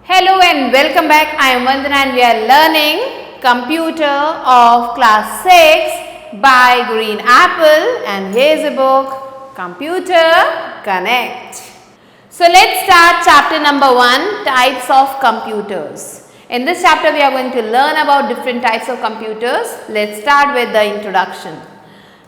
Hello and welcome back. I am Vandana and we are learning Computer of Class 6 by Green Apple, and here is a book, Computer Connect. So let's start chapter number 1, Types of Computers. In this chapter we are going to learn about different types of computers. Let's start with the introduction.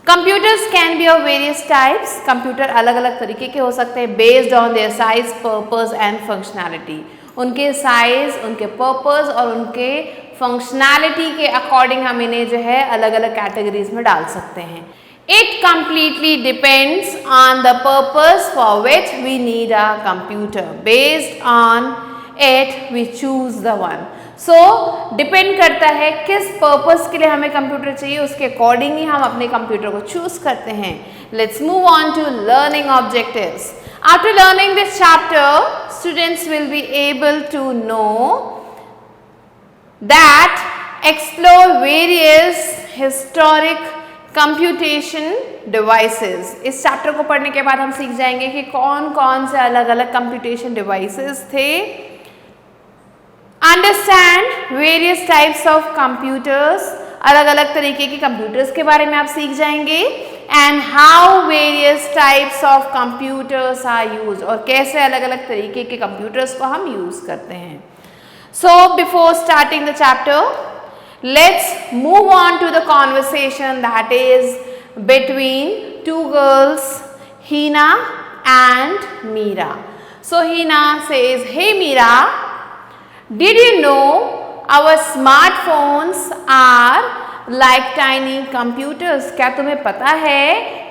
Computers can be of various types. Computer अलग अलग तरीके के हो सकते हैं based on their size, purpose and functionality. उनके size, उनके purpose और उनके फंक्शनैलिटी के अकॉर्डिंग हम इन्हें जो है अलग अलग कैटेगरीज में डाल सकते हैं. It completely depends on the purpose for which we need a computer. Based on it we choose the one. So depend करता है किस पर्पस के लिए हमें कंप्यूटर चाहिए, उसके अकॉर्डिंग ही हम अपने कंप्यूटर को चूज करते हैं. Let's move on to learning objectives. After learning this chapter, students will be able to know that explore various historic computation devices. इस चैप्टर को पढ़ने के बाद हम सीख जाएंगे कि कौन कौन से अलग अलग कंप्यूटेशन डिवाइसेस थे. Understand various types of computers. अलग अलग तरीके के कंप्यूटर्स के बारे में आप सीख जाएंगे. And how various types of computers are used. और कैसे अलग अलग तरीके के कंप्यूटर्स को हम यूज करते हैं. So before starting the chapter, let's move on to the conversation that is between two girls, Hina and Meera. So Hina says, "Hey Meera, did you know our smartphones are like tiny computers?" क्या तुम्हें पता है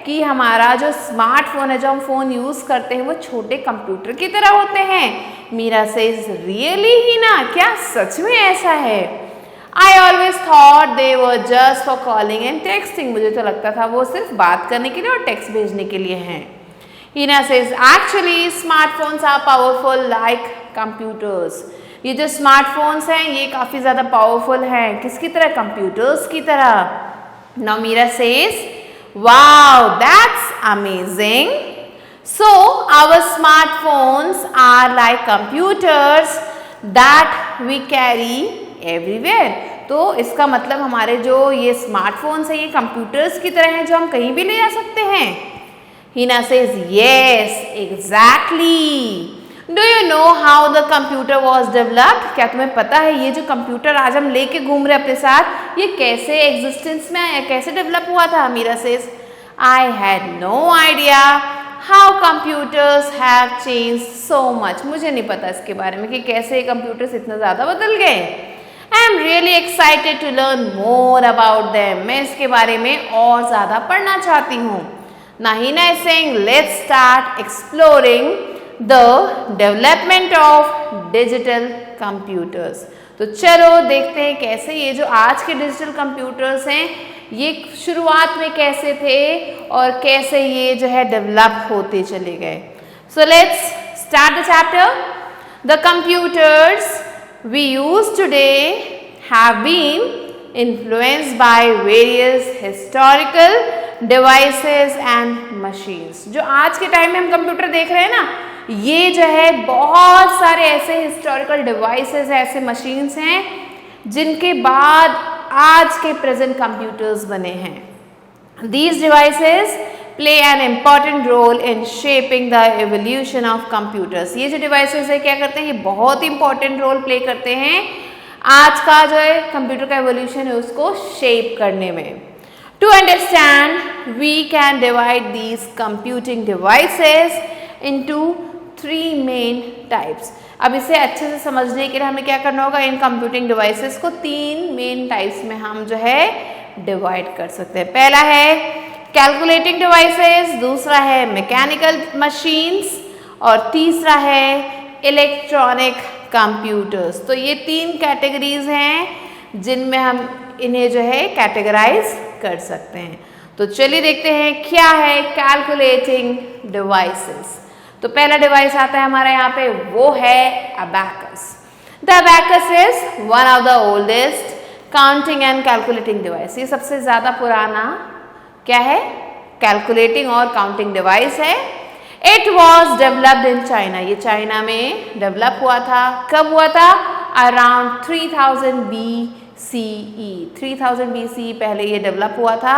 कि हमारा जो smartphone है, जो हम फोन यूज करते हैं, वो छोटे कंप्यूटर की तरह होते हैं. मीरा सेज, रियली Hina, क्या सच में ऐसा है? I always thought they were just for calling and texting. मुझे तो लगता था वो सिर्फ बात करने के लिए और टेक्स्ट भेजने के लिए हैं. Hina says, actually smartphones are powerful like computers. ये जो स्मार्टफोन्स हैं ये काफ़ी ज़्यादा पावरफुल हैं. किसकी तरह? कंप्यूटर्स की तरह. Now Meera says, wow that's amazing. So our smartphones are like computers that we carry everywhere. तो इसका मतलब हमारे जो ये स्मार्टफोन्स हैं ये कंप्यूटर्स की तरह हैं जो हम कहीं भी ले जा सकते हैं. Hina says, yes, exactly. Do you know how the computer was developed? क्या तुम्हें पता है ये जो कंप्यूटर आज हम लेके घूम रहे अपने साथ, ये कैसे एग्जिस्टेंस में आया, कैसे डेवलप हुआ था? Meera says, I had no idea how computers have changed so much. मुझे नहीं पता इसके बारे में कि कैसे कंप्यूटर्स इतना ज़्यादा बदल गए. I am really excited to learn more about them. मैं इसके बारे में और ज़्यादा पढ़ना चाहती हूँ. Now Hina is saying, let's start exploring the development of digital computers. तो चलो देखते हैं कैसे ये जो आज के डिजिटल कंप्यूटर्स हैं ये शुरुआत में कैसे थे और कैसे ये जो है डेवलप होते चले गए. So let's start the chapter. The computers we use today have been influenced by various historical devices and machines. जो आज के टाइम में हम कंप्यूटर देख रहे हैं ना, ये जो है बहुत सारे ऐसे हिस्टोरिकल डिवाइसेस, ऐसे मशीन्स हैं जिनके बाद आज के प्रेजेंट कंप्यूटर्स बने हैं. These devices play an important role in shaping the evolution of computers. ये जो डिवाइसेस है क्या करते हैं? ये बहुत इंपॉर्टेंट रोल प्ले करते हैं आज का जो है कंप्यूटर का एवोल्यूशन है उसको शेप करने में. To understand, we can divide these computing devices into 3 main types. अब इसे अच्छे से समझने के लिए हमें क्या करना होगा? इन कंप्यूटिंग डिवाइसेस को 3 मेन टाइप्स में हम जो है डिवाइड कर सकते हैं. पहला है कैलकुलेटिंग डिवाइसेस, दूसरा है मैकेनिकल मशीन्स और तीसरा है इलेक्ट्रॉनिक कंप्यूटर्स. तो ये 3 कैटेगरीज हैं जिनमें हम इन्हें जो है कैटेगराइज कर सकते हैं. तो चलिए देखते हैं क्या है कैलकुलेटिंग डिवाइसेस. तो पहला डिवाइस आता है हमारा यहाँ पे, वो है abacus. The abacus is one of the oldest counting and calculating device. ये सबसे ज़्यादा पुराना क्या है? कैलकुलेटिंग और काउंटिंग डिवाइस है. It was developed in China, ये चाइना में डेवलप हुआ था। कब हुआ था? अराउंड 3000 BCE, 3000 BCE पहले ये डेवलप हुआ था।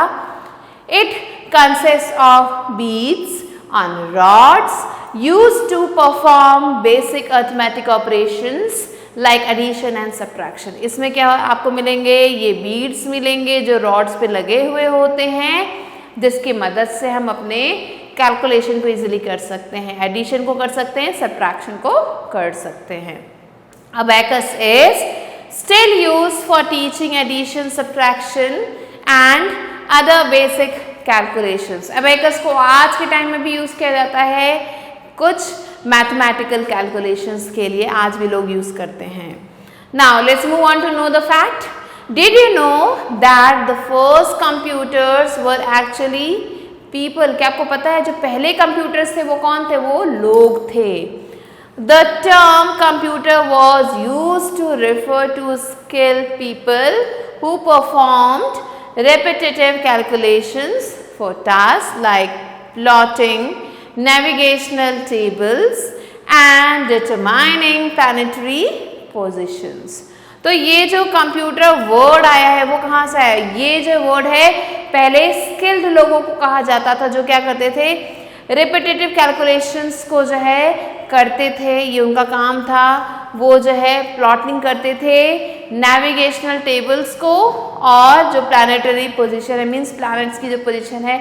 It consist of beads on rods used to perform basic arithmetic operations like addition and subtraction. इसमें क्या आपको मिलेंगे? ये बीड्स मिलेंगे जो रॉड्स पे लगे हुए होते हैं, जिसकी मदद से हम अपने कैलकुलेशन को इजीली कर सकते हैं, एडिशन को कर सकते हैं, सब्ट्रैक्शन को कर सकते हैं। Abacus is still used for teaching addition, subtraction and other basic calculations. Abacus को आज के टाइम में भी यूज किया जाता है कुछ मैथमेटिकल कैलकुलेशंस के लिए, आज भी लोग यूज करते हैं। Now let's move on to know the fact. Did you know that the first computers were actually people? क्या आपको पता है जो पहले कंप्यूटर्स थे वो कौन थे? वो लोग थे। The term computer was use to refer to skilled people who performed repetitive calculations for tasks like plotting, navigational tables and determining planetary positions. तो ये जो कंप्यूटर वर्ड आया है वो कहाँ से आया? ये जो वर्ड है पहले स्किल्ड लोगों को कहा जाता था, जो क्या करते थे? रिपीटेटिव कैलकुलेशंस को जो है करते थे, ये उनका काम था। वो जो है प्लॉटिंग करते थे, नेविगेशनल टेबल्स को, और जो प्लानिटरी पोजीशन है, मींस प्लैनेट्स की जो पोजीशन है,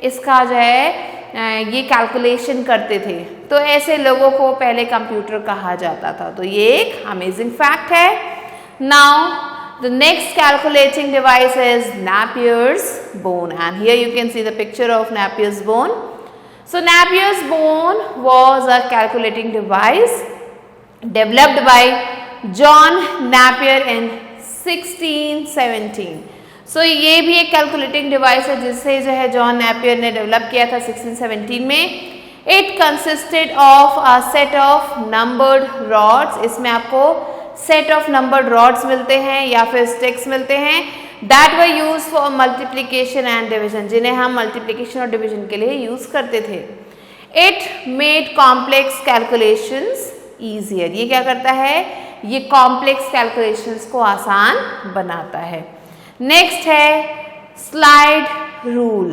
इसका जो है ये कैलकुलेशन करते थे। तो ऐसे लोगों को पहले कंप्यूटर कहा जाता था। तो ये एक अमेजिंग फैक्ट है। Now the next calculating device is Napier's bone, and here you can see the picture of Napier's bone. So Napier's bone was a calculating device developed by John Napier in 1617. So ये भी एक calculating device है जिसे जो है John Napier ने develop किया था 1617 में। It consisted of a set of numbered rods. इसमें आपको सेट ऑफ नंबर्ड रॉड्स मिलते हैं या फिर स्टिक्स मिलते हैं, that were use for multiplication and division, जिन्हें हम मल्टीप्लीकेशन और डिविजन के लिए यूज करते थे। It made complex calculations easier. ये क्या करता है? ये कॉम्प्लेक्स कैलकुलेशंस को आसान बनाता है। नेक्स्ट है slide rule.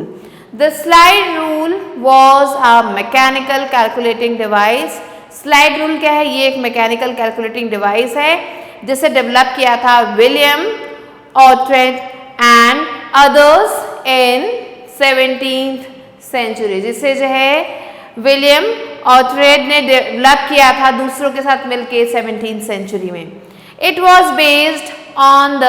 The slide rule was a mechanical calculating device. Slide rule क्या है? ये एक मैकेनिकल कैलकुलेटिंग डिवाइस है जिसे डेवलप किया था William Oughtred and others in 17th century, जिसे जो है विलियम ऑर्ट्रेड ने डेवलप किया था दूसरों के साथ मिलकर 17th सेंचुरी में। It was based on the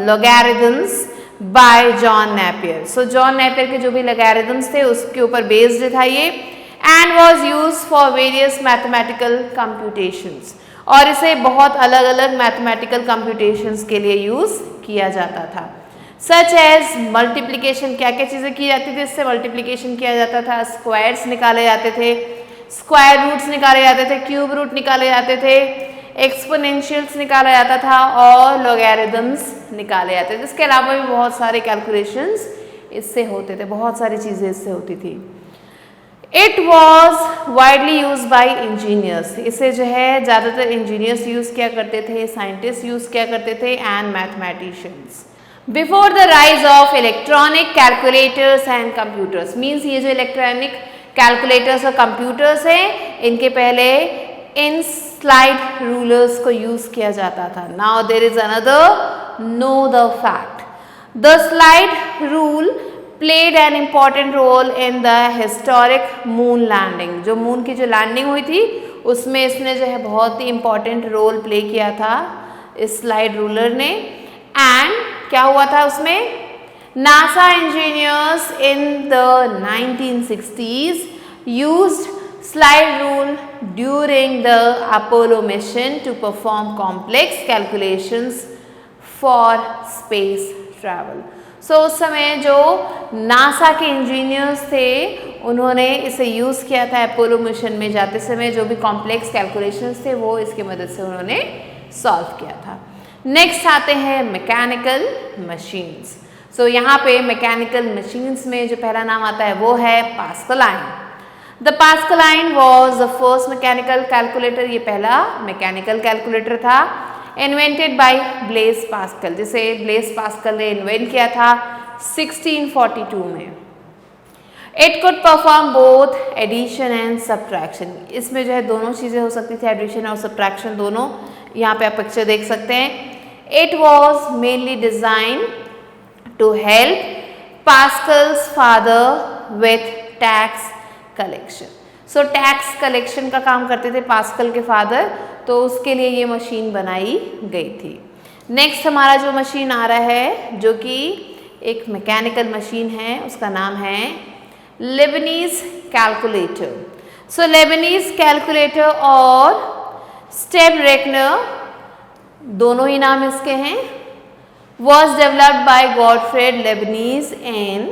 logarithms bye John Napier. So John Napier के जो भी लॉगरिथम्स थे उसके ऊपर बेस्ड था ये, and was use for various mathematical computations, और इसे बहुत अलग अलग मैथमेटिकल कंप्यूटेशंस के लिए यूज किया जाता था। सच एज मल्टीप्लीकेशन, क्या क्या चीज़ें की जाती थी इससे मल्टीप्लीकेशन किया जाता था? स्क्वायर्स निकाले जाते थे, स्क्वायर रूट्स निकाले जाते थे, क्यूब रूट निकाले जाते थे, एक्सपोनेंशियल्स निकाला जाता था और लॉगरिथम्स निकाले जाते थे। इसके अलावा भी बहुत सारे कैलकुलेशंस इससे होते थे, बहुत सारी चीज़ें इससे होती थी। It was widely use by engineers. इसे जो है ज़्यादातर इंजीनियर्स यूज़ किया करते थे, साइंटिस्ट यूज़ किया करते थे, and mathematicians. Before the rise of electronic calculators and computers, means ये जो इलेक्ट्रॉनिक कैलकुलेटर्स और कंप्यूटर्स हैं, इनके पहले इन स्लाइड रूलर्स को यूज किया जाता था। Now there is another know the fact. The slide rule played an important role in the historic moon landing। जो मून की जो लैंडिंग हुई थी उसमें इसने जो है बहुत ही इम्पॉर्टेंट रोल प्ले किया था इस स्लाइड रूलर ने। एंड क्या हुआ था उसमें? NASA engineers in the 1960s used slide rule during the Apollo mission to perform complex calculations for space travel। सो उस समय जो नासा के इंजीनियर्स थे उन्होंने इसे यूज़ किया था अपोलो मिशन में जाते समय, जो भी कॉम्प्लेक्स कैलकुलेशंस थे वो इसकी मदद से उन्होंने सॉल्व किया था। नेक्स्ट आते हैं मैकेनिकल मशीन्स। सो यहाँ पे मैकेनिकल मशीन्स में जो पहला नाम आता है वो है Pascaline. The Pascaline was the first mechanical calculator, ये पहला मैकेनिकल कैलकुलेटर था, इन्वेंटेड बाय ब्लेस पास्कल, जिसे ब्लेस पास्कल ने इन्वेंट किया था 1642 में। It could perform both addition and subtraction, इसमें जो है दोनों चीज़ें हो सकती थी, एडिशन और सब्ट्रैक्शन दोनों, यहाँ पे आप पिक्चर देख सकते हैं। It was mainly design to help Pascal's father with tax collection. So tax collection का काम करते थे पास्कल के फादर, तो उसके लिए ये मशीन बनाई गई थी। नेक्स्ट हमारा जो मशीन आ रहा है, जो कि एक मैकेनिकल मशीन है, उसका नाम है Leibniz calculator. So Leibniz calculator और स्टेप रेकनर, दोनों ही नाम इसके हैं, was developed by Gottfried Leibniz in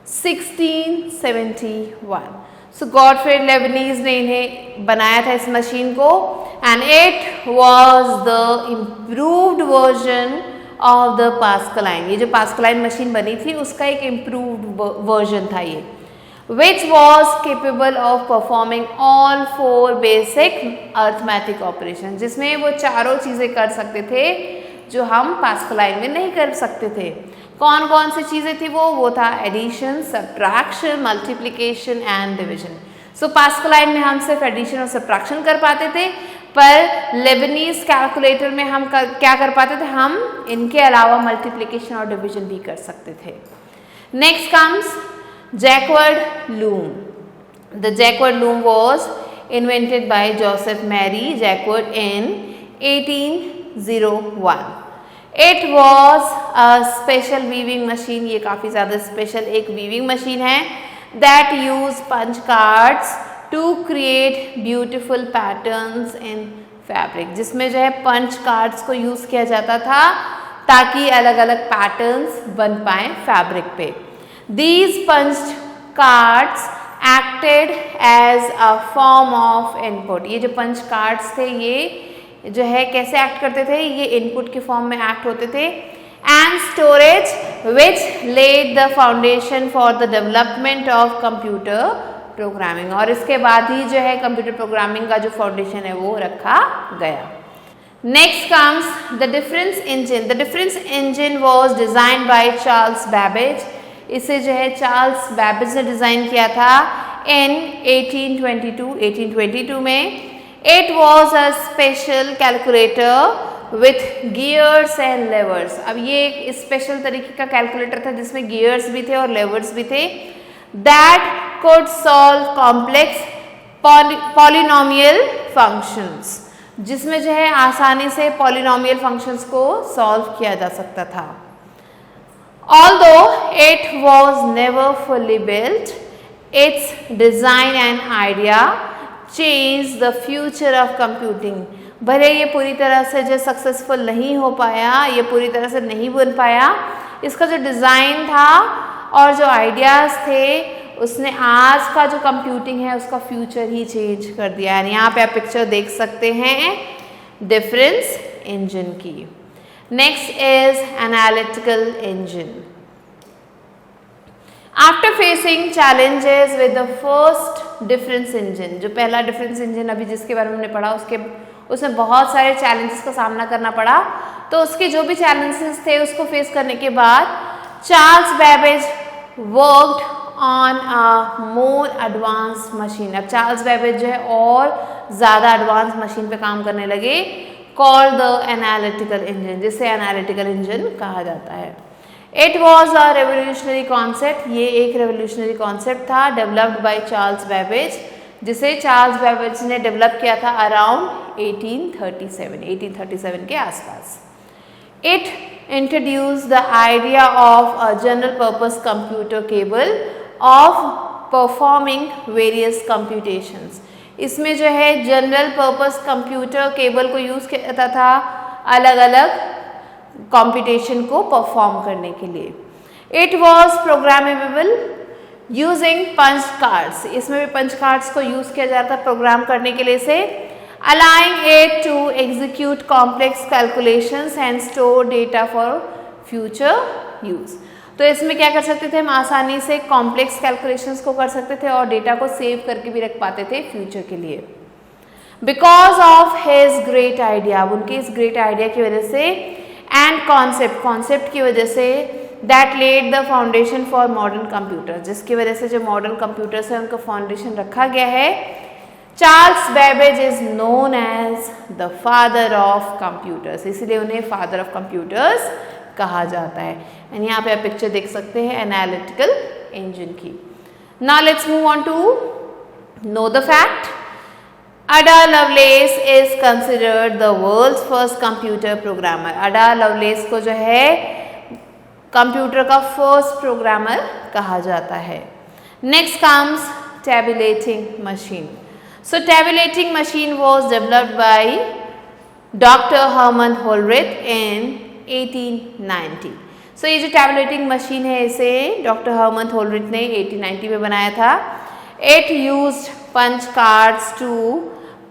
1671। So Gottfried Leibniz ने इन्हें बनाया था इस मशीन को, and it was the improved version of the Pascaline. ये जो पास्कलाइन मशीन बनी थी उसका एक इम्प्रूव्ड वर्जन था ये, which was capable of performing all 4 basic arithmetic operations, जिसमें वो चारों चीज़ें कर सकते थे जो हम पास्कलाइन में नहीं कर सकते थे। कौन कौन सी चीज़ें थी वो था addition, subtraction, multiplication and division. So Pascaline में हम सिर्फ एडिशन और सब्ट्रैक्शन कर पाते थे, पर लेबनीज कैलकुलेटर में हम क्या कर पाते थे, हम इनके अलावा मल्टीप्लिकेशन और डिवीजन भी कर सकते थे। Next comes Jacquard loom. The Jacquard loom was invented by Joseph Mary Jacquard in 1801. It was a special weaving machine. ये काफ़ी ज़्यादा स्पेशल एक weaving machine है that used punch cards to create beautiful patterns in fabric. जिसमें जो है punch cards को use किया जाता था ताकि अलग अलग पैटर्न्स बन पाएँ फैब्रिक पे। These punched cards acted as a form of input. ये जो पंच कार्ड्स थे ये जो है कैसे एक्ट करते थे, ये इनपुट के फॉर्म में एक्ट होते थे। And storage which laid the foundation for the development of computer programming, और इसके बाद ही जो है कंप्यूटर प्रोग्रामिंग का जो फाउंडेशन है वो रखा गया। Next comes the difference engine. The difference engine was designed by Charles Babbage. इसे जो है चार्ल्स बैबेज ने डिज़ाइन किया था इन 1822 में। It was a special calculator with gears and levers. अब ये एक स्पेशल तरीके का कैलकुलेटर था जिसमें गियर्स भी थे और लेवर्स भी थे, that could solve complex polynomial functions, जिसमें जो है आसानी से पॉलिनोमियल फंक्शंस को सॉल्व किया जा सकता था। Although it was never fully built, its design and idea changed the future of computing. भले ये पूरी तरह से जो सक्सेसफुल नहीं हो पाया, ये पूरी तरह से नहीं बन पाया, इसका जो डिज़ाइन था और जो आइडियाज़ थे उसने आज का जो कंप्यूटिंग है उसका फ्यूचर ही चेंज कर दिया है। यहाँ पे आप पिक्चर देख सकते हैं डिफरेंस इंजन की। Next is analytical engine. After facing challenges with the first difference engine, जो पहला डिफरेंस इंजन अभी जिसके बारे में हमने पढ़ा उसमें बहुत सारे चैलेंजेस का सामना करना पड़ा, तो उसके जो भी चैलेंजेस थे उसको फेस करने के बाद Charles Babbage worked on a more advance machine. अब चार्ल्स बैबेज जो है और ज़्यादा एडवांस मशीन पे काम करने लगे, called the analytical engine, जिसे एनालिटिकल इंजन कहा जाता है। It was a revolutionary concept. ये एक revolutionary concept था developed by Charles Babbage, जिसे चार्ल्स बैबेज ने डेवलप किया था अराउंड 1837 के आसपास। It introduced the idea of a general purpose computer capable of performing various computations. इसमें जो है जनरल पर्पस कंप्यूटर केबल को यूज़ किया जाता था अलग अलग कंप्यूटेशन को परफॉर्म करने के लिए। It was programmable using punch cards, इसमें भी पंच कार्ड्स को यूज़ किया जाता था प्रोग्राम करने के लिए से, allowing it to execute complex calculations and store data for future use. तो इसमें क्या कर सकते थे हम, आसानी से कॉम्प्लेक्स कैलकुलेशंस को कर सकते थे और डेटा को सेव करके भी रख पाते थे फ्यूचर के लिए। Because of his great idea, उनके इस ग्रेट आइडिया की वजह से, एंड कॉन्सेप्ट की वजह से, that led the foundation for modern computer, जिसकी वजह से जो मॉडर्न कंप्यूटर्स है उनका फाउंडेशन रखा गया है। Charles Babbage is known as the father of computers, इसलिए उन्हें फादर ऑफ कंप्यूटर्स कहा जाता है। एंड यहाँ पे आप पिक्चर देख सकते हैं एनालिटिकल इंजन की। Now let's move on to know the fact. Ada Lovelace is considered the world's first computer programmer. Ada Lovelace को जो है कंप्यूटर का फर्स्ट प्रोग्रामर कहा जाता है। Next comes tabulating machine. So tabulating machine was developed by Dr. Hermann Hollerith in 1890. So ये जो tabulating machine है इसे डॉक्टर हर्मन होलरिथ ने 1890 में बनाया था। It used punch cards to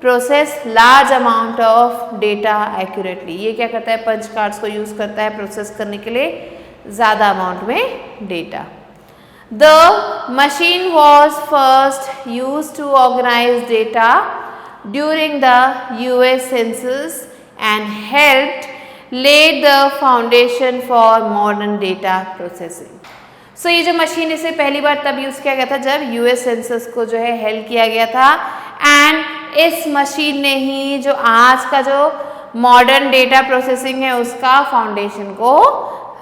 process large amount of data accurately. ये क्या करता है, पंच कार्ड्स को यूज करता है प्रोसेस करने के लिए ज़्यादा अमाउंट में data. The machine was first use to organise data during the US census and helped led the foundation for modern data processing. So ये जो मशीन इसे पहली बार तब यूज़ किया गया था जब US सेंसस को जो है हेल्प किया गया था, एंड इस मशीन ने ही जो आज का जो मॉडर्न डेटा प्रोसेसिंग है उसका फाउंडेशन को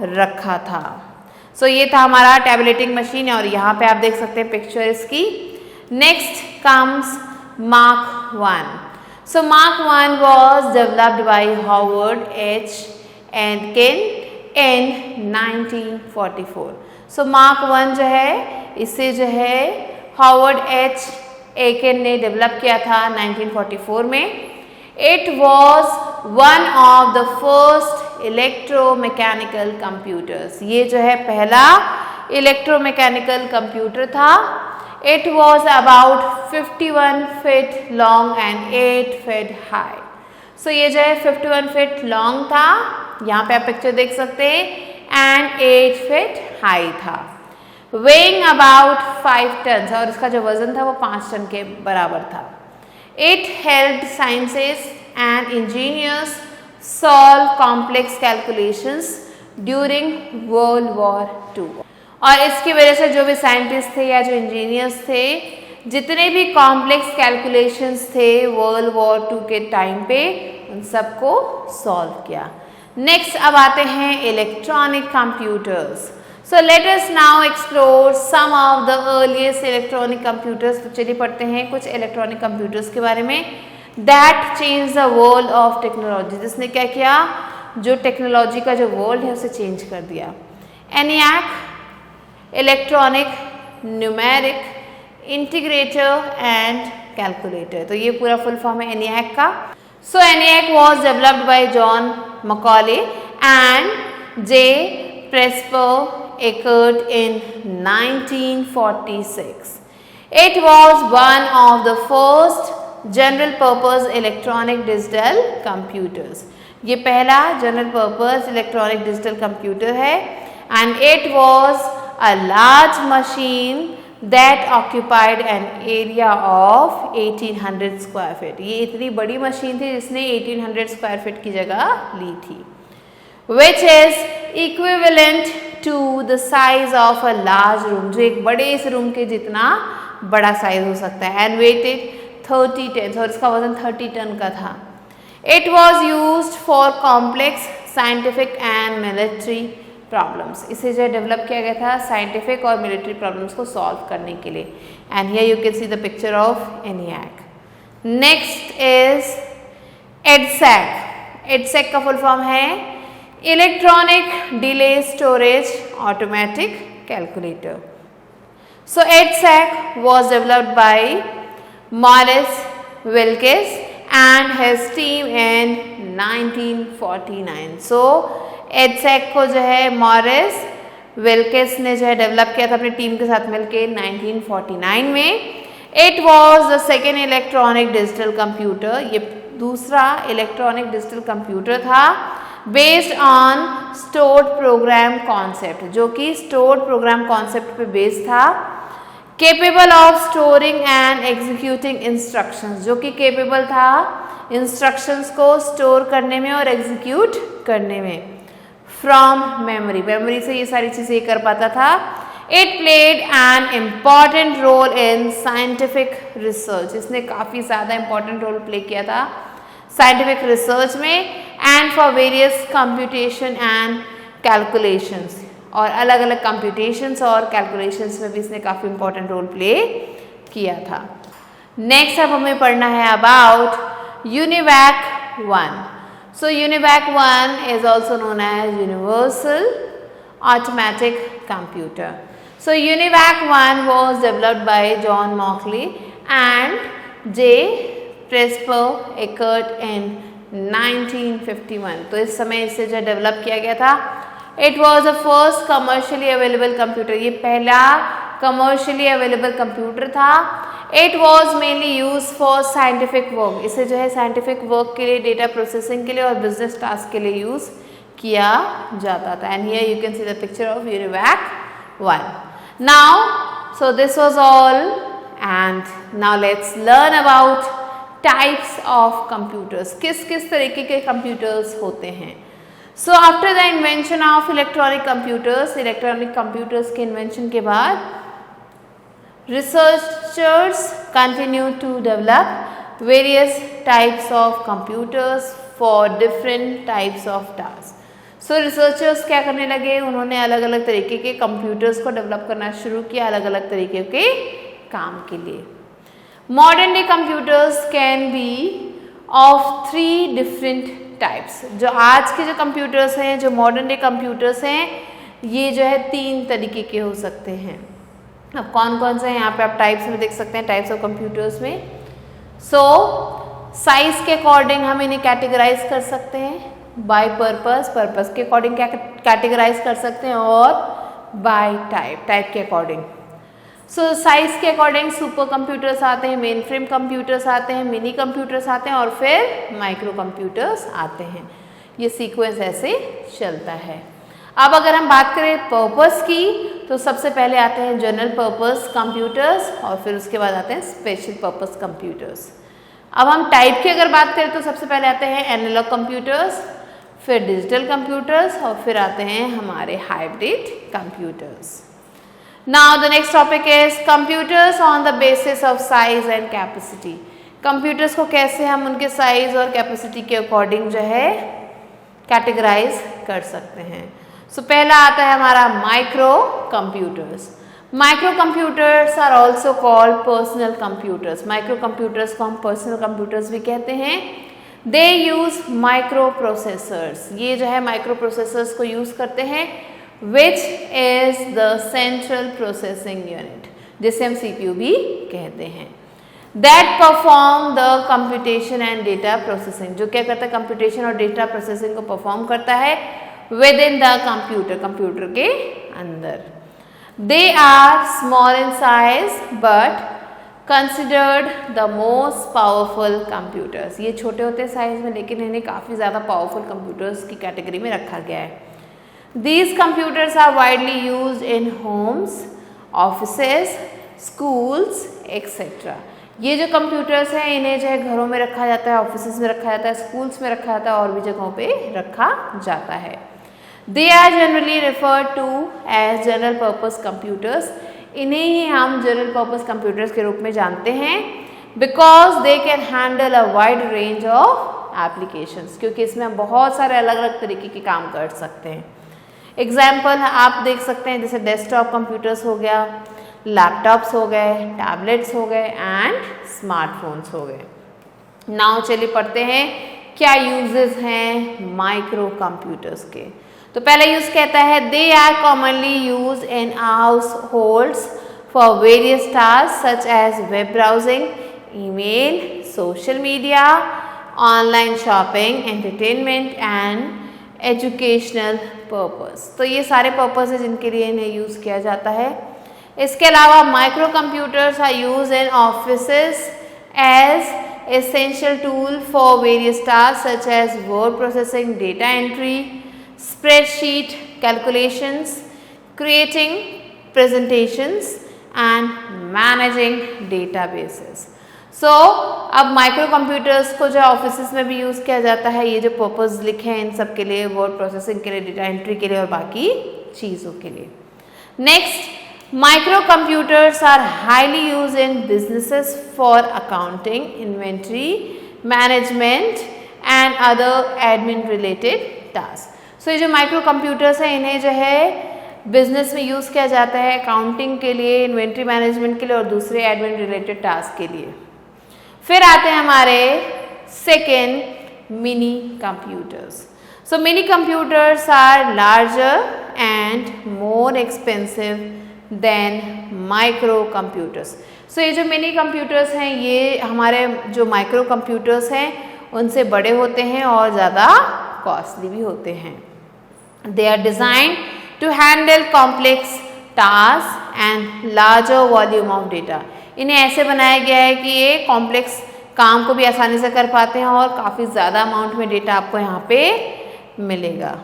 रखा था। सो ये था हमारा टैबुलेटिंग मशीन और यहाँ पे आप देख सकते हैं पिक्चर इसकी। Next comes Mark 1। So Mark 1 was developed by Harvard H. Aiken in 1944। So Mark 1 जो है इसे जो है हार्वर्ड H. एटकिन ने डेवलप किया था 1944 में। It was one of the first electromechanical computers, ये जो है पहला इलेक्ट्रोमैकेनिकल कंप्यूटर था। It was about 51 feet long and 8 feet high. So ये जो है 51 फीट लॉन्ग था, यहाँ पे आप पिक्चर देख सकते हैं, एंड 8 फीट हाई था। weighing about 5 tons और इसका जो वजन था वो 5 टन के बराबर था। It helped scientists and engineers solve complex calculations during World War II। और इसकी वजह से जो भी साइंटिस्ट थे या जो इंजीनियर्स थे, जितने भी कॉम्प्लेक्स कैलकुलेशंस थे वर्ल्ड वॉर 2 के टाइम पे, उन सबको सॉल्व किया। नेक्स्ट अब आते हैं electronic computers. So let us now explore some of the earliest electronic computers। तो चलिए पढ़ते हैं कुछ इलेक्ट्रॉनिक कंप्यूटर्स के बारे में। That changed the world of technology, जिसने क्या किया, जो टेक्नोलॉजी का जो वर्ल्ड है उसे चेंज कर दिया। ENIAC, electronic numeric integrator and calculator. तो ये पूरा फुल फॉर्म है ENIAC का। So ENIAC was developed by John Macaulay and J. Presper occurred in 1946. It was one of the first general purpose electronic digital computers। ये पहला general purpose electronic digital computer है, and it was a large machine that occupied an area of 1800 square feet। ये इतनी बड़ी machine थी जिसने 1800 square feet की जगह ली थी। Which is equivalent to the size of a large room, जो एक बड़े इस रूम के जितना बड़ा साइज हो सकता है। and weighted 30 tons और इसका वजन 30 टन का था। It was used for complex scientific and military problems। इसे जो डेवलप किया गया था साइंटिफिक और मिलिट्री प्रॉब्लम्स को सॉल्व करने के लिए। and here you can see the picture of ENIAC। next is EDSAC। EDSAC का फुल फॉर्म है electronic delay storage automatic calculator. So EDSAC was developed by Morris Wilkes and his team in 1949। So EDSAC को जो है Morris विल्केस ने जो है develop किया था अपनी टीम के साथ मिलके 1949 में। It was the second electronic digital computer, ये दूसरा इलेक्ट्रॉनिक डिजिटल कंप्यूटर था based on stored program concept, जो कि स्टोर्ड प्रोग्राम कॉन्सेप्ट पे बेस्ड था। Capable of storing and executing instructions, जो कि केपेबल था इंस्ट्रक्शंस को स्टोर करने में और एग्जीक्यूट करने में। फ्रॉम मेमोरी, मेमोरी से ये सारी चीज़ें कर पाता था। It played an important role in scientific research, इसने काफ़ी ज़्यादा इम्पॉर्टेंट रोल प्ले किया था साइंटिफिक रिसर्च में, and for various computation and calculations, और अलग अलग कंप्यूटेशंस और कैलकुलेशंस में भी इसने काफ़ी इम्पॉर्टेंट रोल प्ले किया था। नेक्स्ट अब हमें पढ़ना है about UNIVAC 1। So UNIVAC 1 is also known as Universal Automatic Computer. So UNIVAC 1 was developed by John Mauchly and J. Presper Eckert in 1951. तो इस समय इसे जो डेवलप किया गया था। It was the first commercially available computer. ये पहला commercially available computer था। It was mainly used for scientific work. इसे जो है साइंटिफिक वर्क के लिए, डेटा प्रोसेसिंग के लिए और बिजनेस टास्क के लिए यूज किया जाता था। And here you can see the picture of UNIVAC 1. Now so this was all and now let's learn about types of computers. किस किस तरीके के कंप्यूटर्स होते हैं। So after the invention of electronic computers, electronic computers के invention के बाद researchers continue to develop various types of computers for different types of tasks. So researchers क्या करने लगे, उन्होंने अलग अलग तरीके के कंप्यूटर्स को डेवलप करना शुरू किया अलग अलग तरीके के काम के लिए। Modern day computers can be of 3 different types. जो आज के जो कंप्यूटर्स हैं, जो मॉडर्न डे कंप्यूटर्स हैं, ये जो है 3 तरीके के हो सकते हैं। अब कौन कौन से हैं यहाँ पे आप टाइप्स में देख सकते हैं, टाइप्स ऑफ कंप्यूटर्स में। सो साइज के अकॉर्डिंग हम इन्हें कैटेगराइज कर सकते हैं, बाय पर्पस, पर्पस के अकॉर्डिंग क्या कैटेगराइज कर सकते हैं, और बाय टाइप, टाइप के अकॉर्डिंग। सो साइज के अकॉर्डिंग सुपर कंप्यूटर्स आते हैं, मेन फ्रेम कंप्यूटर्स आते हैं, मिनी कंप्यूटर्स आते हैं और फिर माइक्रो कंप्यूटर्स आते हैं। ये सीक्वेंस ऐसे चलता है। अब अगर हम बात करें पर्पस की, तो सबसे पहले आते हैं जनरल पर्पस कंप्यूटर्स और फिर उसके बाद आते हैं स्पेशल पर्पस कंप्यूटर्स। अब हम टाइप की अगर बात करें तो सबसे पहले आते हैं एनालॉग कंप्यूटर्स, फिर डिजिटल कंप्यूटर्स और फिर आते हैं हमारे hybrid computers. Now the next topic is computers on the basis of size and capacity. Computers को कैसे हम उनके साइज और कैपेसिटी के अकॉर्डिंग जो है कैटेगराइज कर सकते हैं। सो पहला आता है हमारा microcomputers. Micro computers are also called personal computers. Microcomputers को हम पर्सनल कंप्यूटर्स भी कहते हैं। They use microprocessors. ये जो है माइक्रो प्रोसेसर्स को यूज करते हैं, which is the central processing unit, जिसे हम CPU भी कहते हैं। That perform the computation and data processing, जो क्या करता है कंप्यूटेशन और डेटा प्रोसेसिंग को परफॉर्म करता है within the computer, computer के अंदर। They are small in size but considered the most powerful computers. ये छोटे होते हैं साइज में लेकिन इन्हें काफ़ी ज़्यादा पावरफुल कंप्यूटर्स की कैटेगरी में रखा गया है। These computers are widely used in homes, offices, schools, etc. ये जो कंप्यूटर्स हैं इन्हें जो है घरों में रखा जाता है, ऑफिसेज में रखा जाता है, स्कूल्स में रखा जाता है और भी जगहों पे रखा जाता है। They are generally referred to as general purpose computers. इन्हें ही हम जनरल पर्पस कंप्यूटर्स के रूप में जानते हैं because they can handle a wide range of applications, क्योंकि इसमें हम बहुत सारे अलग अलग तरीके के काम कर सकते हैं। एग्जाम्पल आप देख सकते हैं जैसे डेस्कटॉप कंप्यूटर्स हो गया, लैपटॉप्स हो गए, टैबलेट्स हो गए एंड स्मार्टफोन्स हो गए। नाउ चलिए पढ़ते हैं क्या यूजेस हैं माइक्रो कंप्यूटर्स के। तो पहला यूज कहता है they are commonly use in households for various task such as web browsing, email, social media, online shopping, entertainment and educational purpose. तो ये सारे पर्पस है जिनके लिए इन्हें यूज़ किया जाता है। इसके अलावा micro computers are use in offices as essential tool for various tasks such as word processing, data entry, spreadsheet calculations, creating presentations and managing databases. So अब माइक्रो कंप्यूटर्स को जो ऑफिस में भी यूज़ किया जाता है, ये जो पर्पस लिखे हैं इन सब के लिए, वर्ड प्रोसेसिंग के लिए, डेटा एंट्री के लिए और बाकी चीज़ों के लिए. Next, microcomputers are highly used in businesses for accounting, inventory, management and other admin related tasks. So ये जो माइक्रो कंप्यूटर्स हैं इन्हें जो है बिजनेस में यूज़ किया जाता है अकाउंटिंग के लिए, इन्वेंट्री मैनेजमेंट के लिए और दूसरे एडमिन रिलेटेड टास्क के लिए. फिर आते हैं हमारे second, mini computers. So mini computers are larger and more expensive than micro computers. So ये जो मिनी कंप्यूटर्स हैं ये हमारे जो माइक्रो कंप्यूटर्स हैं उनसे बड़े होते हैं और ज़्यादा कॉस्टली भी होते हैं. They are designed to handle complex task and larger volume of data. इन्हें ऐसे बनाया गया है कि ये कॉम्प्लेक्स काम को भी आसानी से कर पाते हैं और काफ़ी ज़्यादा अमाउंट में डेटा आपको यहाँ पे मिलेगा.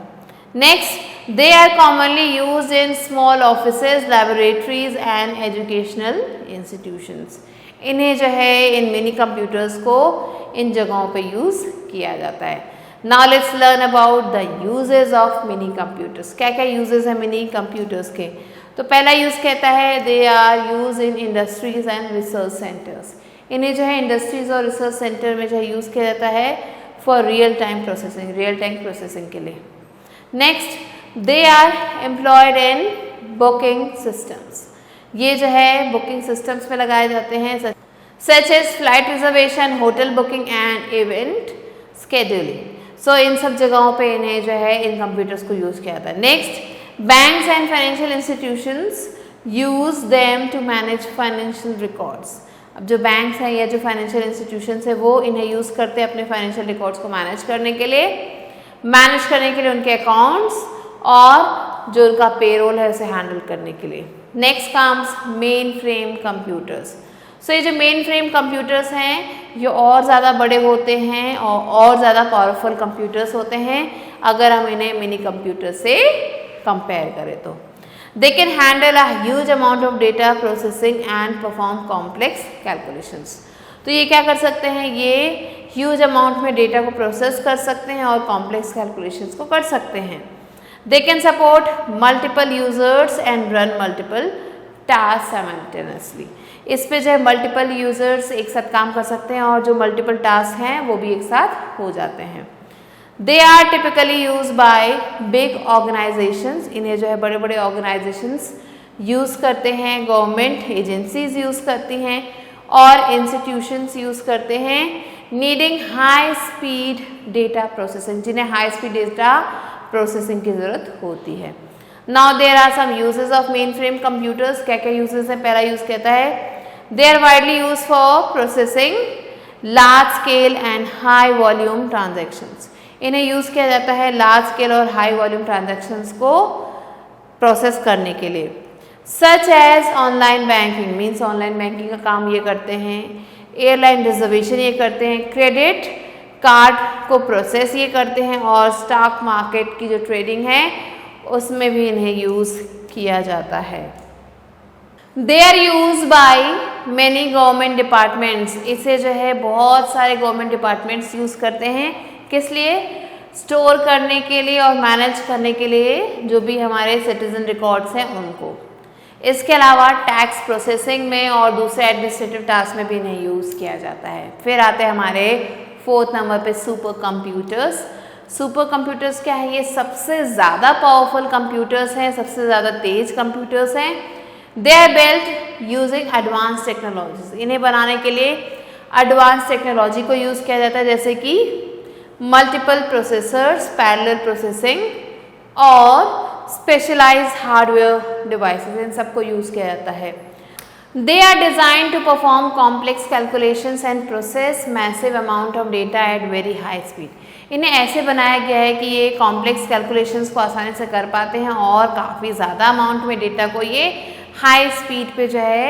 Next, they are commonly used in small offices, laboratories and educational institutions. इन्हें जो है इन मिनी कंप्यूटर्स को इन जगहों पे यूज़ किया जाता है. Now let's learn about the uses of mini computers. क्या क्या uses हैं मिनी कंप्यूटर्स के? तो पहला यूज़ कहता है they are used in industries and research centers. इन्हें जो है इंडस्ट्रीज और रिसर्च सेंटर में जो है यूज़ किया जाता है फॉर रियल टाइम प्रोसेसिंग के लिए. Next, they are employed in booking systems. ये जो है बुकिंग सिस्टम्स में लगाए जाते हैं such as flight reservation, hotel booking and event scheduling. So इन सब जगहों पे इन्हें जो है इन कंप्यूटर्स को यूज़ किया जाता है. Next, banks and financial institutions use them to manage financial records. अब जो बैंक्स हैं या जो फाइनेंशियल इंस्टीट्यूशंस है वो इन्हें यूज़ करते हैं अपने फाइनेंशियल रिकॉर्ड्स को मैनेज करने के लिए उनके अकाउंट्स और जो उनका पेरोल है उसे हैंडल करने के लिए. Next comes mainframe computers. So ये जो मेन फ्रेम कंप्यूटर्स हैं ये और ज़्यादा बड़े होते हैं और ज़्यादा पावरफुल कंप्यूटर्स होते हैं अगर हम इन्हें मिनी कंप्यूटर से कंपेयर करें तो. They can handle a huge amount of data processing and perform complex calculations. तो ये क्या कर सकते हैं, ये ह्यूज अमाउंट में डेटा को प्रोसेस कर सकते हैं और कॉम्प्लेक्स कैलकुलेशंस को कर सकते हैं. They can support multiple users and run multiple tasks simultaneously. इस पे जो है मल्टीपल यूजर्स एक साथ काम कर सकते हैं और जो मल्टीपल टास्क हैं वो भी एक साथ हो जाते हैं. They are typically used by big organizations. इन्हें जो है बड़े बड़े ऑर्गेनाइजेशंस यूज़ करते हैं, गवर्नमेंट एजेंसीज यूज़ करती हैं और इंस्टीट्यूशंस यूज़ करते हैं needing high speed data processing, जिन्हें हाई स्पीड डेटा प्रोसेसिंग की ज़रूरत होती है. Now there are some usages of mainframe computers. क्या क्या यूजेस हैं? पहला यूज़ कहता है they are widely use for processing large scale and high volume transactions. इन्हें यूज़ किया जाता है लार्ज स्केल और हाई वॉल्यूम ट्रांजैक्शंस को प्रोसेस करने के लिए. Such as online banking, means online banking का काम ये करते हैं. एयरलाइन रिजर्वेशन ये करते हैं, क्रेडिट कार्ड को प्रोसेस ये करते हैं और स्टॉक मार्केट की जो ट्रेडिंग है उसमें भी इन्हें यूज़ किया जाता है. They are use by many government departments. इसे जो है बहुत सारे गवर्नमेंट डिपार्टमेंट्स यूज़ करते हैं. किस लिए? स्टोर करने के लिए और मैनेज करने के लिए जो भी हमारे सिटीजन रिकॉर्ड्स हैं उनको. इसके अलावा टैक्स प्रोसेसिंग में और दूसरे एडमिनिस्ट्रेटिव टास्क में भी इन्हें यूज़ किया जाता है. फिर आते हैं हमारे 4th नंबर पे सुपर कंप्यूटर्स. सुपर कंप्यूटर्स क्या है? ये सबसे ज़्यादा पावरफुल कंप्यूटर्स हैं, सबसे ज़्यादा तेज कंप्यूटर्स हैं. They are built using advance technologies. इन्हें बनाने के लिए एडवांस टेक्नोलॉजी को यूज़ किया जाता है जैसे कि मल्टीपल प्रोसेसर्स, पैरेलल प्रोसेसिंग और स्पेशलाइज्ड हार्डवेयर डिवाइसेस, इन सबको यूज़ किया जाता है. They are design to perform complex calculations and process massive amount of data at very high speed. इन्हें ऐसे बनाया गया है कि ये कॉम्प्लेक्स कैलकुलेशंस को आसानी से कर पाते हैं और काफ़ी ज़्यादा अमाउंट में डेटा को ये हाई स्पीड पे जो है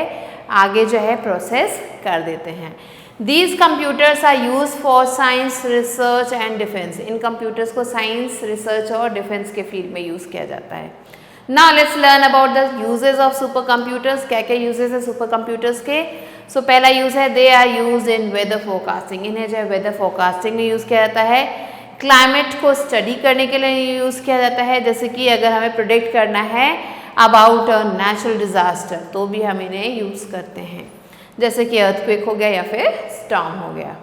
आगे जो है प्रोसेस कर देते हैं. These computers are used for science research and defense. In computers को science research और defense के field में use किया जाता है. Now let's learn about the uses of supercomputers. क्या क्या uses है supercomputers के? So पहला use है they are used in weather forecasting. इन्हें जो है weather forecasting में use किया जाता है. क्लाइमेट को स्टडी करने के लिए यूज़ किया जाता है, जैसे कि अगर हमें प्रोडिक्ट करना है अबाउट अ नेचुरल डिजास्टर तो भी हम इन्हें यूज़ करते हैं, जैसे कि अर्थक्वेक हो गया या फिर स्टॉर्म हो गया.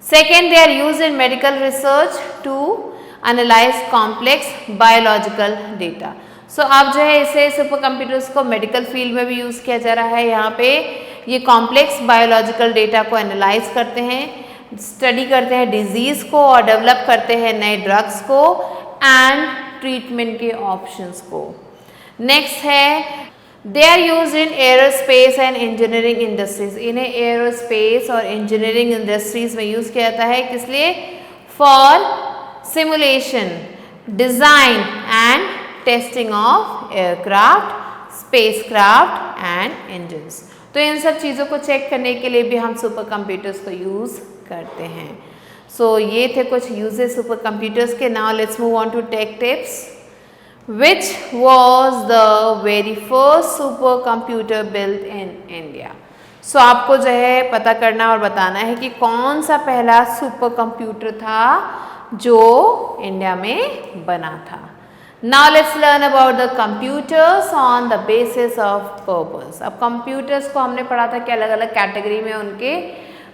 Second, they are use in medical research to analyse complex biological data. So अब जो है इसे सुपर कंप्यूटर्स को मेडिकल फील्ड में भी यूज़ किया जा रहा है. यहाँ पे ये कॉम्प्लेक्स बायोलॉजिकल डेटा को एनालाइज करते हैं, स्टडी करते हैं डिजीज़ को और डेवलप करते हैं नए ड्रग्स को एंड ट्रीटमेंट के ऑप्शंस को. नेक्स्ट है they are use in aerospace and engineering industries. इन्हें एरोस्पेस और इंजीनियरिंग इंडस्ट्रीज में यूज़ किया जाता है. किस लिए? For simulation, design and testing of aircraft, spacecraft and engines. तो इन सब चीज़ों को चेक करने के लिए भी हम सुपर कंप्यूटर्स को यूज़ करते हैं. सो ये थे कुछ यूजेस सुपर कंप्यूटर्स के. Now let's move on to tech tips. Which was the very first supercomputer built in India? So आपको जो है पता करना और बताना है कि कौन सा पहला सुपर कंप्यूटर था जो इंडिया में बना था. Now let's learn about the computers on the basis of purpose. अब कंप्यूटर्स को हमने पढ़ा था कि अलग अलग कैटेगरी में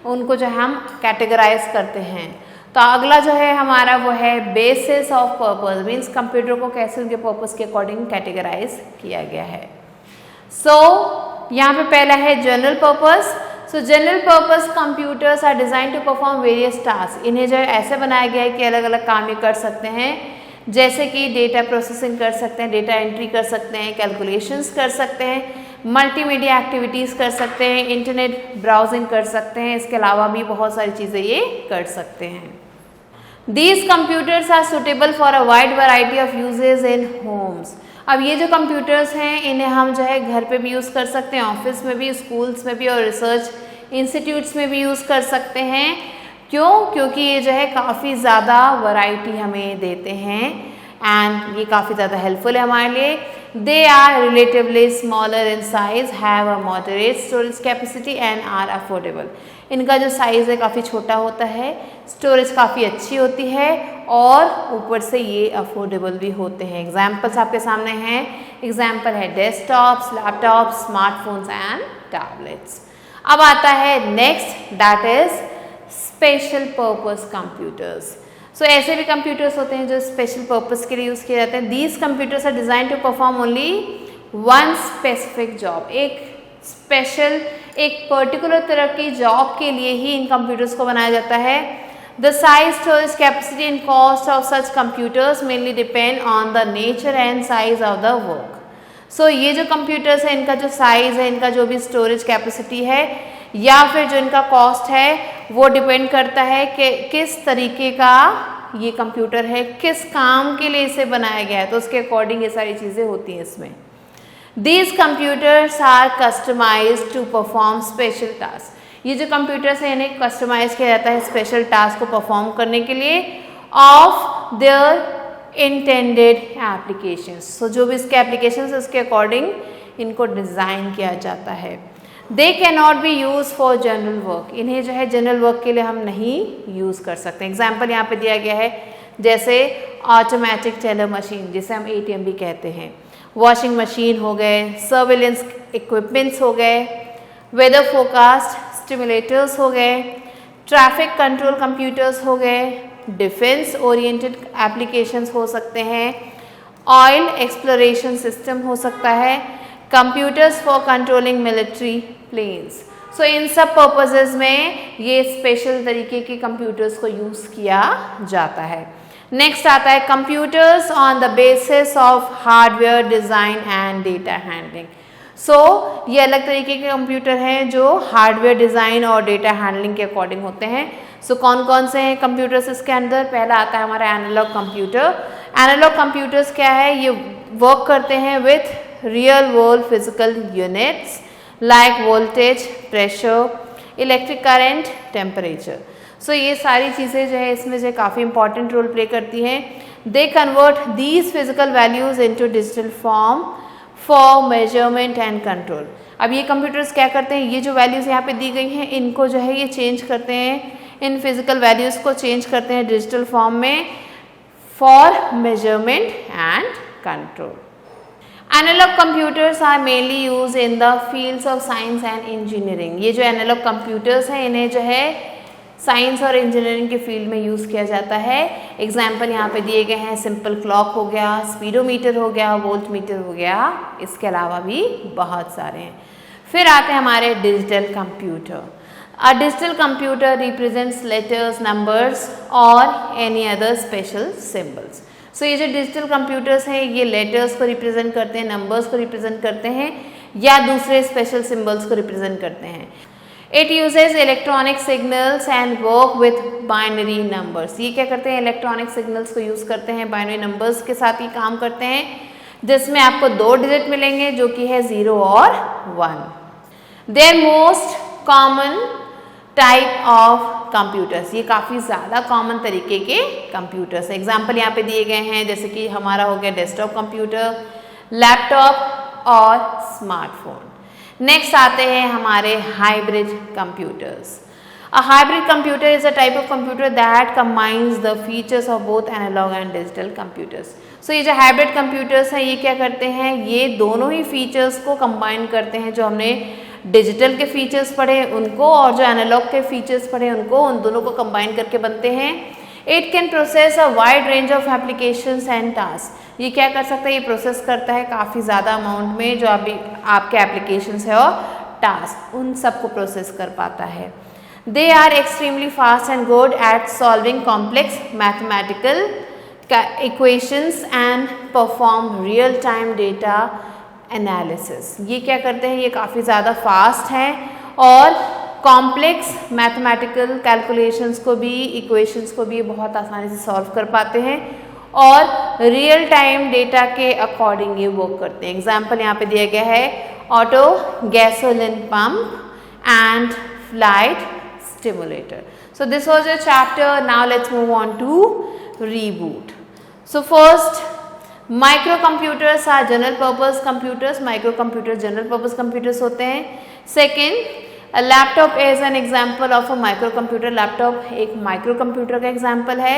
उनको जो हम कैटेगराइज करते हैं. तो अगला जो है हमारा वो है basis of purpose, means computer को कैसे उनके पर्पस के अकॉर्डिंग कैटेगराइज किया गया है. सो यहाँ पे पहला है general purpose. So general purpose computers are design to perform various task. इन्हें जो है ऐसे बनाया गया है कि अलग अलग काम ये कर सकते हैं, जैसे कि डेटा प्रोसेसिंग कर सकते हैं, डेटा एंट्री कर सकते हैं, कैलकुलेशंस कर सकते हैं, मल्टीमीडिया एक्टिविटीज़ कर सकते हैं, इंटरनेट ब्राउजिंग कर सकते हैं. इसके अलावा भी बहुत सारी चीज़ें ये कर सकते हैं. These computers are suitable for a wide variety of uses in homes. अब ये जो कंप्यूटर्स हैं इन्हें हम जो है घर पे भी यूज़ कर सकते हैं, ऑफिस में भी, स्कूल्स में भी और रिसर्च इंस्टीट्यूट्स में भी यूज़ कर सकते हैं. क्यों? क्योंकि ये जो है काफ़ी ज़्यादा वैरायटी हमें देते हैं एंड ये काफ़ी ज़्यादा हेल्पफुल है हमारे लिए. They are relatively smaller in size, have a moderate storage capacity and are affordable. इनका जो साइज़ है काफ़ी छोटा होता है, स्टोरेज काफ़ी अच्छी होती है और ऊपर से ये अफोर्डेबल भी होते हैं. एग्जाम्पल्स आपके सामने हैं. एग्जाम्पल है desktops, laptops, smartphones and tablets. अब आता है next, that is special purpose computers. So ऐसे भी कंप्यूटर्स होते हैं जो स्पेशल पर्पस के लिए यूज़ किए जाते हैं. These computers are design to perform only one specific job. एक पर्टिकुलर तरह की जॉब के लिए ही इन कंप्यूटर्स को बनाया जाता है. The size, storage capacity and cost of such computers mainly depend on the nature and size of the work. So ये जो कंप्यूटर्स है इनका जो साइज़ है, इनका जो भी स्टोरेज कैपेसिटी है या फिर जो इनका कॉस्ट है वो डिपेंड करता है कि किस तरीके का ये कंप्यूटर है, किस काम के लिए इसे बनाया गया है, तो उसके अकॉर्डिंग ये सारी चीज़ें होती हैं इसमें. These computers are customized to perform special tasks. ये जो कंप्यूटर्स हैं इन्हें कस्टमाइज किया जाता है स्पेशल टास्क को परफॉर्म करने के लिए ऑफ देयर इंटेंडेड एप्लीकेशंस. सो जो भी इसके एप्लीकेशंस है उसके अकॉर्डिंग इनको डिज़ाइन किया जाता है. They can not be use for general work. इन्हें जो है जनरल वर्क के लिए हम नहीं यूज़ कर सकते. एग्जाम्पल यहाँ पे दिया गया है, जैसे ऑटोमेटिक टेलर मशीन जिसे हम ATM भी कहते हैं, वॉशिंग मशीन हो गए, सर्विलेंस इक्विपमेंट्स हो गए, वेदर फोरकास्ट स्टिमुलेटर्स हो गए, ट्रैफिक कंट्रोल कंप्यूटर्स हो गए, डिफेंस ओरिएंटेड एप्लीकेशंस हो सकते हैं, ऑयल एक्सप्लोरेशन सिस्टम हो सकता है, computers for controlling military planes. So इन सब पर्पसेस में ये स्पेशल तरीके के कंप्यूटर्स को यूज़ किया जाता है. नेक्स्ट आता है computers on the basis of hardware design and data handling. So ये अलग तरीके के कंप्यूटर हैं जो हार्डवेयर डिज़ाइन और डेटा हैंडलिंग के अकॉर्डिंग होते हैं. सो कौन कौन से हैं कंप्यूटर्स इसके अंदर? पहला आता है हमारा एनालॉग कंप्यूटर. एनालॉग कंप्यूटर्स क्या है? ये वर्क करते हैं with real world physical units like voltage, pressure, electric current, temperature. So ये सारी चीज़ें जो है इसमें जो है काफ़ी इंपॉर्टेंट रोल प्ले करती हैं। They convert these physical values into digital form for measurement and control. अब ये कंप्यूटर्स क्या करते हैं, ये जो वैल्यूज़ यहाँ पे दी गई हैं इनको जो है ये चेंज करते हैं, इन फिजिकल वैल्यूज़ को चेंज करते हैं डिजिटल फॉर्म में for measurement and control. Analog computers are mainly use in the fields of science and engineering. ये जो एनालॉग कंप्यूटर्स हैं इन्हें जो है साइंस और इंजीनियरिंग के फील्ड में यूज़ किया जाता है। एग्जाम्पल यहाँ पे दिए गए हैं, सिंपल क्लॉक हो गया, स्पीडोमीटर हो गया, वोल्ट मीटर हो गया, इसके अलावा भी बहुत सारे हैं। फिर आते हैं हमारे digital computer. A digital computer represents letters, numbers और एनी अदर स्पेशल सिम्बल्स। सो ये जो डिजिटल कंप्यूटर्स हैं ये लेटर्स को रिप्रेजेंट करते हैं, नंबर्स को रिप्रेजेंट करते हैं या दूसरे स्पेशल सिम्बल्स को रिप्रेजेंट करते हैं। It uses electronic signals and work with binary numbers. ये क्या करते हैं, इलेक्ट्रॉनिक सिग्नल्स को यूज़ करते हैं, बाइनरी नंबर्स के साथ ही काम करते हैं, जिसमें आपको 2 डिजिट मिलेंगे जो कि है 0 और 1। They're most common type of computers, ये काफ़ी ज़्यादा कॉमन तरीके के कंप्यूटर्स। एग्जाम्पल यहाँ पे दिए गए हैं, जैसे कि हमारा हो गया डेस्कटॉप कंप्यूटर, लैपटॉप और स्मार्टफोन। नेक्स्ट आते हैं हमारे hybrid computers. A hybrid computer is a type of computer that combines the features of both analogue and digital computers. So ये जो हाइब्रिड कंप्यूटर्स हैं ये क्या करते हैं, ये दोनों ही फीचर्स को कंबाइन करते हैं, जो हमने डिजिटल के फीचर्स पढ़े उनको और जो एनालॉग के फीचर्स पढ़े उनको, उन दोनों को कंबाइन करके बनते हैं। It can process a wide range of applications and task. ये क्या कर सकता है, ये प्रोसेस करता है काफ़ी ज़्यादा अमाउंट में जो अभी आपके एप्लीकेशंस है और टास्क, उन सबको प्रोसेस कर पाता है। They are extremely fast and good at solving complex mathematical equations and perform real time data analysis. ये क्या करते हैं, ये काफ़ी ज़्यादा फास्ट हैं और कॉम्प्लेक्स मैथमेटिकल कैलकुलेशंस को भी, इक्वेशंस को भी बहुत आसानी से सॉल्व कर पाते हैं और रियल टाइम डेटा के अकॉर्डिंग ये वर्क करते हैं। एग्जाम्पल यहाँ पे दिया गया है, auto gasoline pump and flight stimulator. So this was your chapter. Now let's move on to reboot. So first, micro computers are general purpose computers. Micro computer general purpose computers होते हैं। Second, A laptop is an example of a microcomputer. Laptop एक micro computer का example है।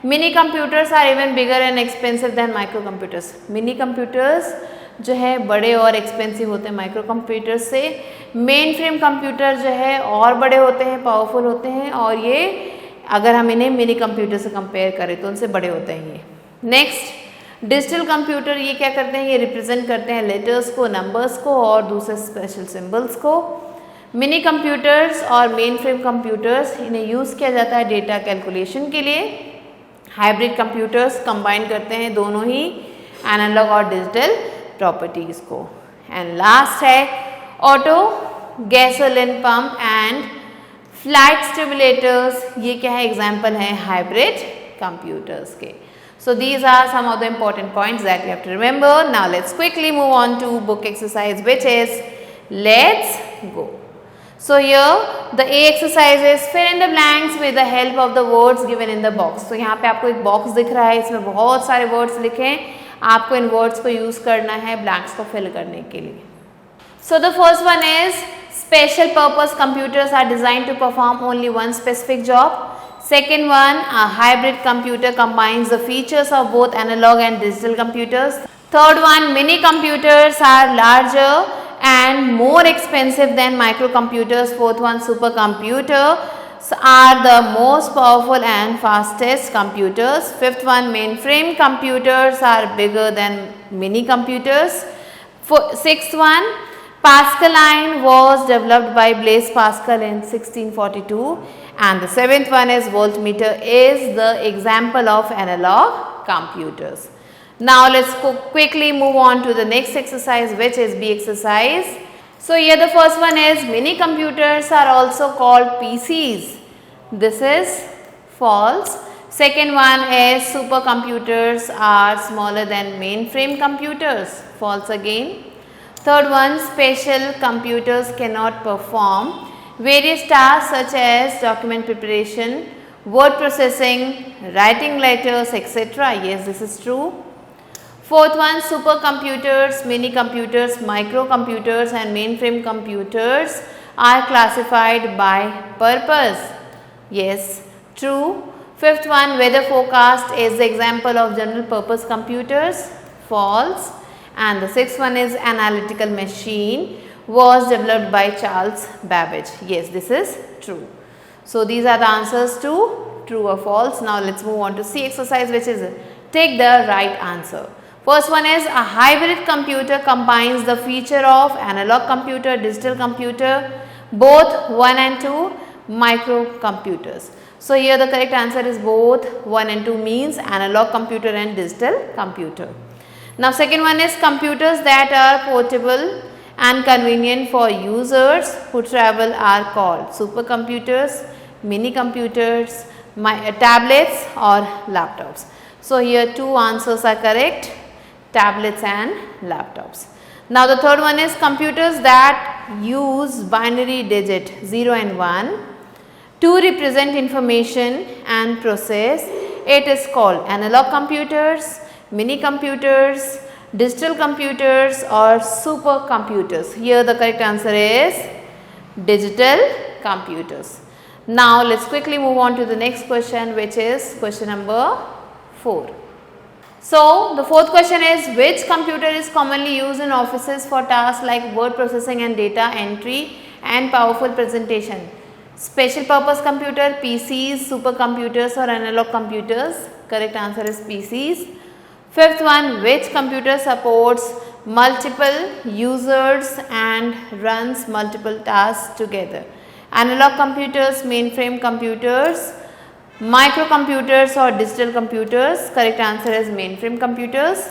Mini computers are even bigger and expensive than micro computers. Mini computers जो है बड़े और expensive होते हैं माइक्रो कंप्यूटर्स से। मेन फ्रेम कंप्यूटर जो है और बड़े होते हैं, पावरफुल होते हैं, और ये अगर हम इन्हें मिनी कंप्यूटर से कंपेयर करें तो उनसे बड़े होते हैं ये। नेक्स्ट, डिजिटल कंप्यूटर ये क्या करते हैं, ये रिप्रेजेंट करते हैं लेटर्स को, नंबर्स को और दूसरे स्पेशल सिम्बल्स को। मिनी कंप्यूटर्स और मेन फ्रेम कंप्यूटर्स इन्हें यूज़ किया जाता है डेटा कैलकुलेशन के लिए। हाइब्रिड कंप्यूटर्स कंबाइन करते हैं दोनों ही एनालॉग और डिजिटल प्रॉपर्टीज़ को। एंड लास्ट है auto gasoline pump and flight stimulators. ये क्या है, एग्जाम्पल है हाइब्रिड कंप्यूटर्स के। So these are some of the important points that you have to remember. Now let's quickly move on to book exercise, which is let's go. So here the A exercise is fill in the blanks with the help of the words given in the box. So यहाँ पे आपको एक box दिख रहा है, इसमें बहुत सारे वर्ड्स लिखे हैं, आपको इन वर्ड्स को यूज़ करना है ब्लैंक्स को फिल करने के लिए. So the first one is special purpose computers are designed to perform only one specific job. Second one, a hybrid computer combines the features of both analog and digital computers. Third one, mini computers are larger and more expensive than microcomputers. Fourth one, supercomputers are the most powerful and fastest computers. Fifth one, mainframe computers are bigger than mini computers. Sixth one, Pascaline was developed by Blaise Pascal in 1642. And the seventh one is voltmeter is the example of analog computers. Now let's quickly move on to the next exercise, which is B exercise. So here the first one is mini computers are also called PCs. This is false. Second one is supercomputers are smaller than mainframe computers. False again. Third one, special computers cannot perform various tasks such as document preparation, word processing, writing letters, etc. Yes, this is true. Fourth one, supercomputers, mini computers, microcomputers and mainframe computers are classified by purpose. Yes, true. Fifth one, weather forecast is the example of general purpose computers. False. And the sixth one is analytical machine was developed by Charles Babbage. Yes, this is true. So, these are the answers to true or false. Now, let us move on to C exercise, which is take the right answer. First one is a hybrid computer combines the feature of analog computer, digital computer, both 1 and 2 microcomputers. So, here the correct answer is both 1 and 2 means analog computer and digital computer. Now, second one is computers that are portable and convenient for users who travel are called supercomputers, mini computers, tablets or laptops. So, here two answers are correct, tablets and laptops. Now, the third one is computers that use binary digit 0 and 1 to represent information and process. It is called analog computers, mini computers, digital computers or supercomputers. Here the correct answer is digital computers. Now, let us quickly move on to the next question, which is question number 4. So, the fourth question is which computer is commonly used in offices for tasks like word processing and data entry and powerful presentation? Special purpose computer, PCs, supercomputers or analog computers? Correct answer is PCs. Fifth one, which computer supports multiple users and runs multiple tasks together? Analog computers, mainframe computers, microcomputers or digital computers? Correct answer is mainframe computers.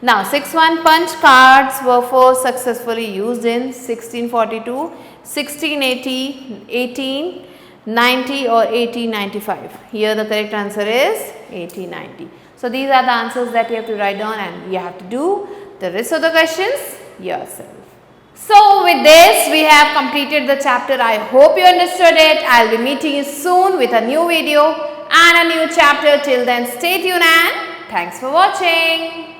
Now, sixth one, punch cards were first successfully used in 1642, 1680, 1890 or 1895. Here the correct answer is 1890. So, these are the answers that you have to write down and you have to do the rest of the questions yourself. So, with this we have completed the chapter. I hope you understood it. I will be meeting you soon with a new video and a new chapter. Till then, stay tuned and thanks for watching.